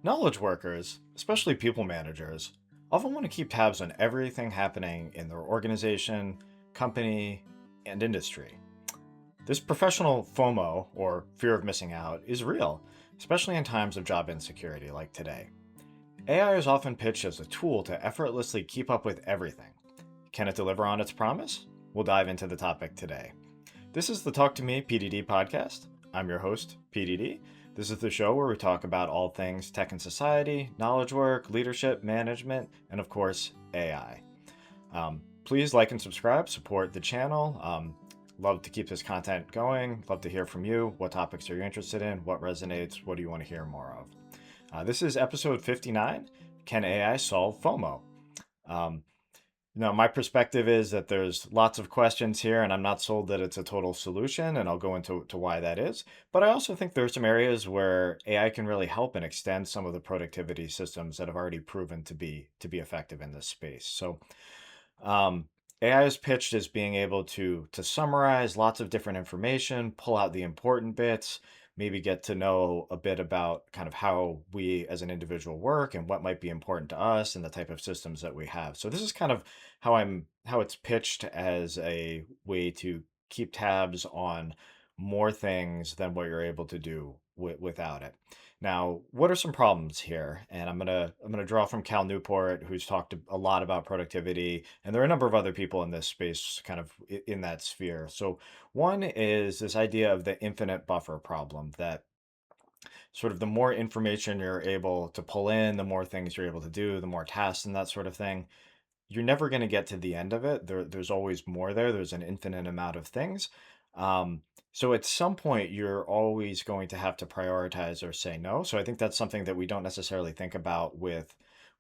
Knowledge workers, especially people managers, often want to keep tabs on everything happening in their organization, company, and industry. This professional FOMO, or fear of missing out, is real, especially in times of job insecurity like today. AI is often pitched as a tool to effortlessly keep up with everything. Can it deliver on its promise? We'll dive into the topic today. This is the Talk to Me PDD podcast. I'm your host, PDD. This is the show where we talk about all things tech and society, knowledge work, leadership, management, and of course, AI. Please like and subscribe, support the channel. Love to keep this content going. Love to hear from you. What topics are you interested in? What resonates? What do you want to hear more of? This is episode 59. Can AI solve FOMO? Um, my perspective is that there's lots of questions here, and I'm not sold that it's a total solution, and I'll go into to why that is. But I also think there are some areas where AI can really help and extend some of the productivity systems that have already proven to be effective in this space. So um, AI is pitched as being able to summarize lots of different information, pull out the important bits, maybe get to know a bit about kind of how we as an individual work and what might be important to us and the type of systems that we have. So this is kind of how it's pitched as a way to keep tabs on more things than what you're able to do without it. Now, what are some problems here? And I'm gonna draw from Cal Newport, who's talked a lot about productivity, and there are a number of other people in this space, kind of in that sphere. So one is this idea of the infinite buffer problem, that sort of the more information you're able to pull in, the more things you're able to do, the more tasks and that sort of thing. You're never going to get to the end of it. There's always more there. There's an infinite amount of things. Um, so at some point, you're always going to have to prioritize or say no. So I think that's something that we don't necessarily think about with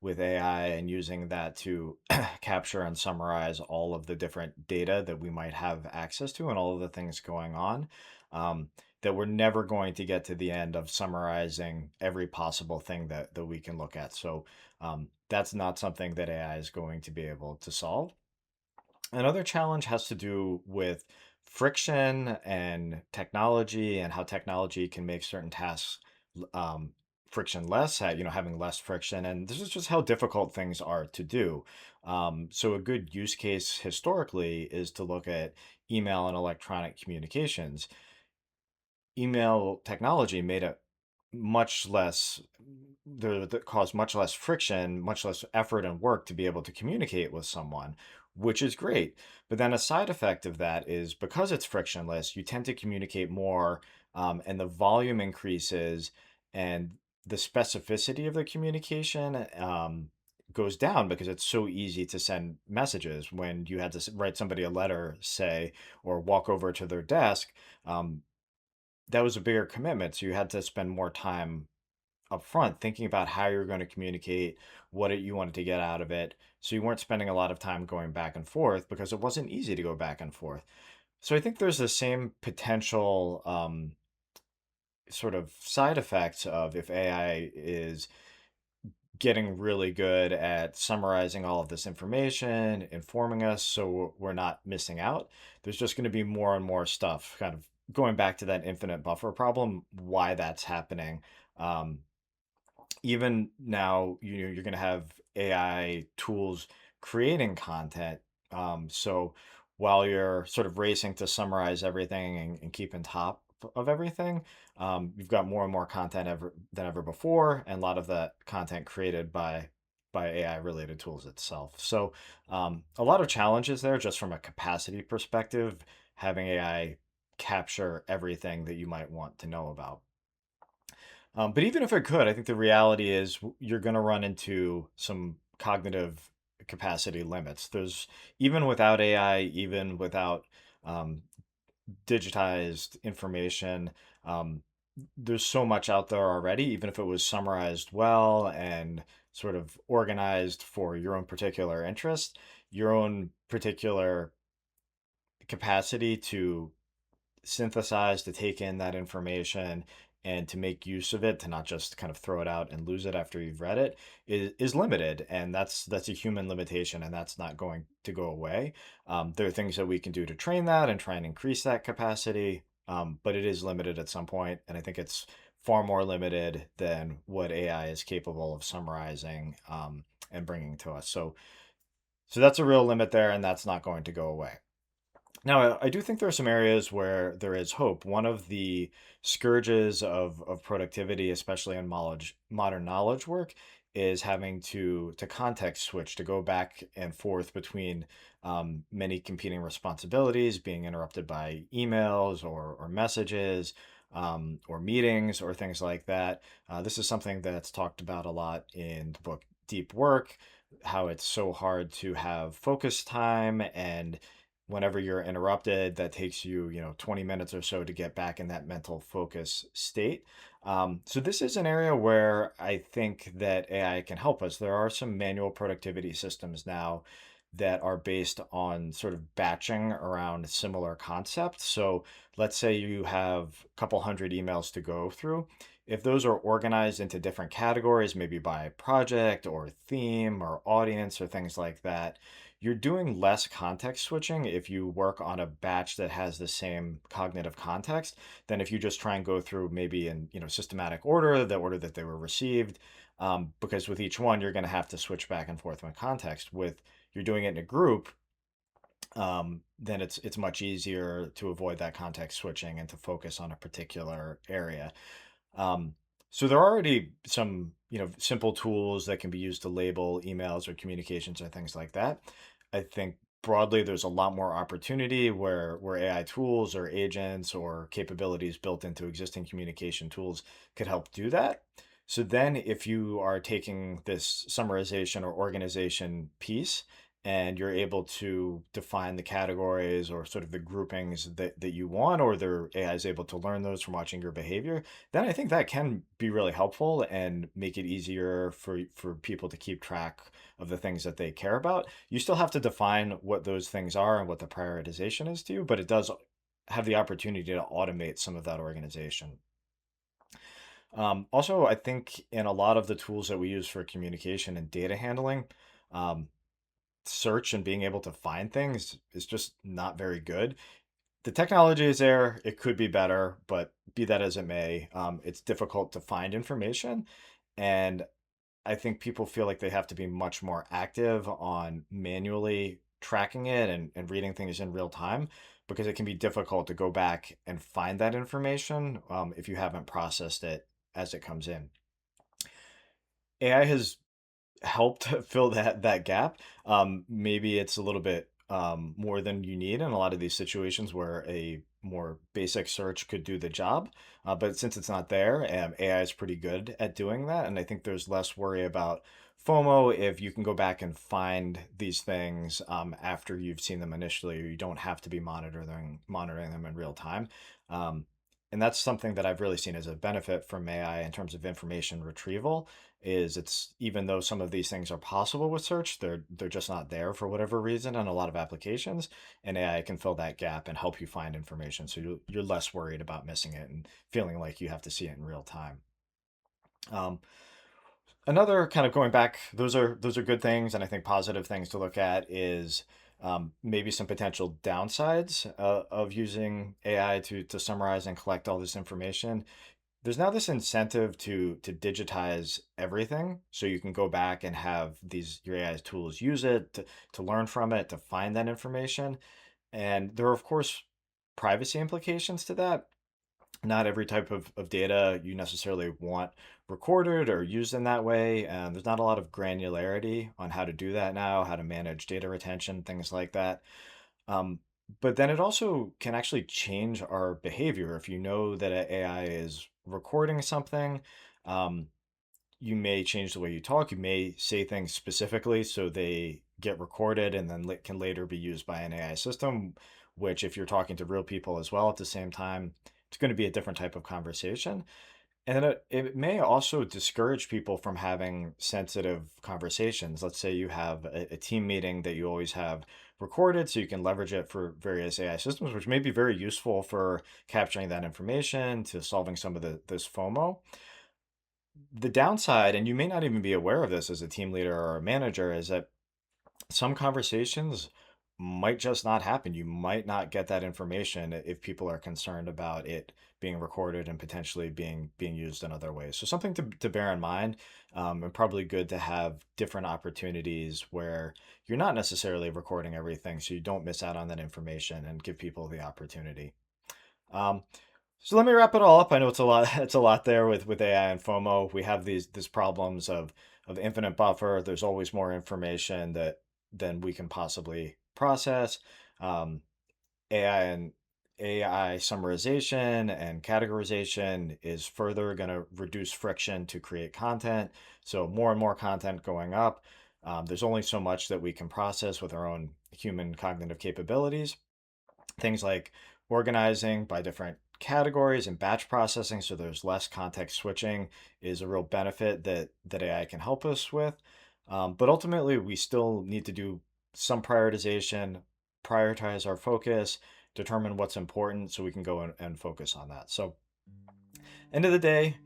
AI and using that to capture and summarize all of the different data that we might have access to and all of the things going on. Um, that we're never going to get to the end of summarizing every possible thing that we can look at. So that's not something that AI is going to be able to solve. Another challenge has to do with friction and technology and how technology can make certain tasks um, frictionless, having less friction. And this is just how difficult things are to do. So a good use case historically is to look at email and electronic communications. Email technology made it much less that caused much less friction, much less effort and work to be able to communicate with someone, which is great. But then a side effect of that is because it's frictionless, you tend to communicate more, and the volume increases, and the specificity of the communication goes down because it's so easy to send messages. When you had to write somebody a letter, say, or walk over to their desk, um, that was a bigger commitment. So you had to spend more time up front thinking about how you're going to communicate, you wanted to get out of it. So you weren't spending a lot of time going back and forth because it wasn't easy to go back and forth. So I think there's the same potential sort of side effects of if AI is getting really good at summarizing all of this information, informing us so we're not missing out. There's just going to be more and more stuff, kind of going back to that infinite buffer problem, why that's happening. Um, Even now, you're going to have AI tools creating content. So while you're sort of racing to summarize everything and keep on top of everything, you've got more and more content than ever before, and a lot of that content created by AI related tools itself. So a lot of challenges there just from a capacity perspective, having AI capture everything that you might want to know about. But even if it could, I think the reality is you're going to run into some cognitive capacity limits. There's even without AI, even without um, digitized information, um, there's so much out there already. Even if it was summarized well and sort of organized for your own particular interest, your own particular capacity to synthesize, to take in that information and to make use of it, to not just kind of throw it out and lose it after you've read it, is limited. And that's a human limitation, and that's not going to go away. There are things that we can do to train that and try and increase that capacity, but it is limited at some point. And I think it's far more limited than what AI is capable of summarizing and bringing to us. So that's a real limit there, and that's not going to go away. Now, I do think there are some areas where there is hope. One of the scourges of productivity, especially in modern knowledge work, is having to context switch, to go back and forth between many competing responsibilities, being interrupted by emails or messages or meetings or things like that. This is something that's talked about a lot in the book Deep Work, how it's so hard to have focus time, and whenever you're interrupted, that takes you, 20 minutes or so to get back in that mental focus state. So this is an area where I think that AI can help us. There are some manual productivity systems now that are based on sort of batching around similar concepts. So let's say you have a couple hundred emails to go through. If those are organized into different categories, maybe by project or theme or audience or things like that, you're doing less context switching if you work on a batch that has the same cognitive context than if you just try and go through maybe in systematic order, the order that they were received. Because with each one, you're going to have to switch back and forth with context. With you're doing it in a group, then it's much easier to avoid that context switching and to focus on a particular area. Um, so there are already some, simple tools that can be used to label emails or communications or things like that. I think broadly there's a lot more opportunity where AI tools or agents or capabilities built into existing communication tools could help do that. So then if you are taking this summarization or organization piece and you're able to define the categories or sort of the groupings that you want, or their AI is able to learn those from watching your behavior, then I think that can be really helpful and make it easier for people to keep track of the things that they care about. You still have to define what those things are and what the prioritization is to you, but it does have the opportunity to automate some of that organization. Also, I think in a lot of the tools that we use for communication and data handling, um, search and being able to find things is just not very good. The technology is there, it could be better, but be that as it may, it's difficult to find information. And I think people feel like they have to be much more active on manually tracking it and reading things in real time, because it can be difficult to go back and find that information if you haven't processed it as it comes in. AI has helped fill that gap. Maybe it's a little bit more than you need in a lot of these situations where a more basic search could do the job. But since it's not there, AI is pretty good at doing that, and I think there's less worry about FOMO if you can go back and find these things after you've seen them initially. You don't have to be monitoring them in real time. Um, and that's something that I've really seen as a benefit from AI in terms of information retrieval. Is it's even though some of these things are possible with search, they're just not there for whatever reason in a lot of applications, and AI can fill that gap and help you find information, so you're less worried about missing it and feeling like you have to see it in real time. Um, Another kind of going back, those are good things, and I think positive things to look at is maybe some potential downsides of using AI to summarize and collect all this information. There's now this incentive to digitize everything, so you can go back and have these your AI tools use it to learn from it, to find that information. And there are of course privacy implications to that. Not every type of data you necessarily want recorded or used in that way, and there's not a lot of granularity on how to do that now, how to manage data retention, things like that. um, but then it also can actually change our behavior. If you know that a AI is recording something, um, you may change the way you talk. You may say things specifically so they get recorded and then can later be used by an AI system, which, if you're talking to real people as well at the same time, it's going to be a different type of conversation. And then it may also discourage people from having sensitive conversations. Let's say you have a team meeting that you always have recorded so you can leverage it for various AI systems, which may be very useful for capturing that information, to solving some of this FOMO. The downside, and you may not even be aware of this as a team leader or a manager, is that some conversations might just not happen. You might not get that information if people are concerned about it being recorded and potentially being used in other ways. So something to bear in mind, and probably good to have different opportunities where you're not necessarily recording everything, so you don't miss out on that information and give people the opportunity. Um, so let me wrap it all up. I know it's a lot. It's a lot there with AI and FOMO. We have these problems of infinite buffer. There's always more information that than we can possibly process. Um, AI and AI summarization and categorization is further going to reduce friction to create content. So more and more content going up. There's only so much that we can process with our own human cognitive capabilities. Things like organizing by different categories and batch processing, so there's less context switching, is a real benefit that AI can help us with. But ultimately, we still need to do some prioritization, prioritize our focus, determine what's important so we can go and focus on that. So, end of the day,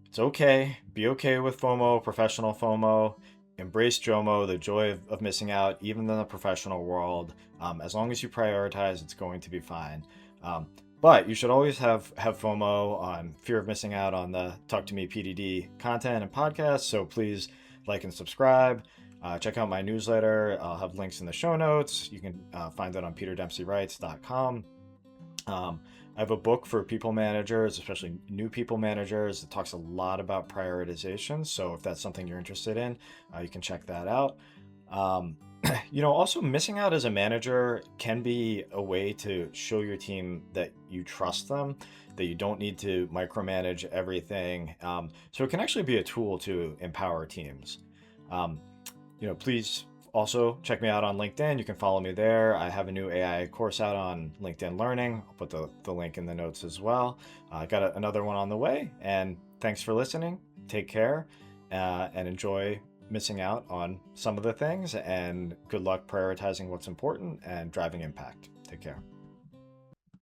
it's okay. Be okay with FOMO, professional FOMO. Embrace JOMO, the joy of missing out, even in the professional world. As long as you prioritize, it's going to be fine. Um, but you should always have FOMO on fear of missing out on the Talk to Me PDD content and podcasts. So please like and subscribe. Check out my newsletter. I'll have links in the show notes. You can find that on peterdempseywrites.com. I have a book for people managers, especially new people managers, that talks a lot about prioritization. So if that's something you're interested in, you can check that out. Um, also missing out as a manager can be a way to show your team that you trust them, that you don't need to micromanage everything. So it can actually be a tool to empower teams. Um, please also check me out on LinkedIn. You can follow me there. I have a new AI course out on LinkedIn Learning. I'll put the link in the notes as well. I got another one on the way. And thanks for listening. Take care and enjoy missing out on some of the things. And good luck prioritizing what's important and driving impact. Take care.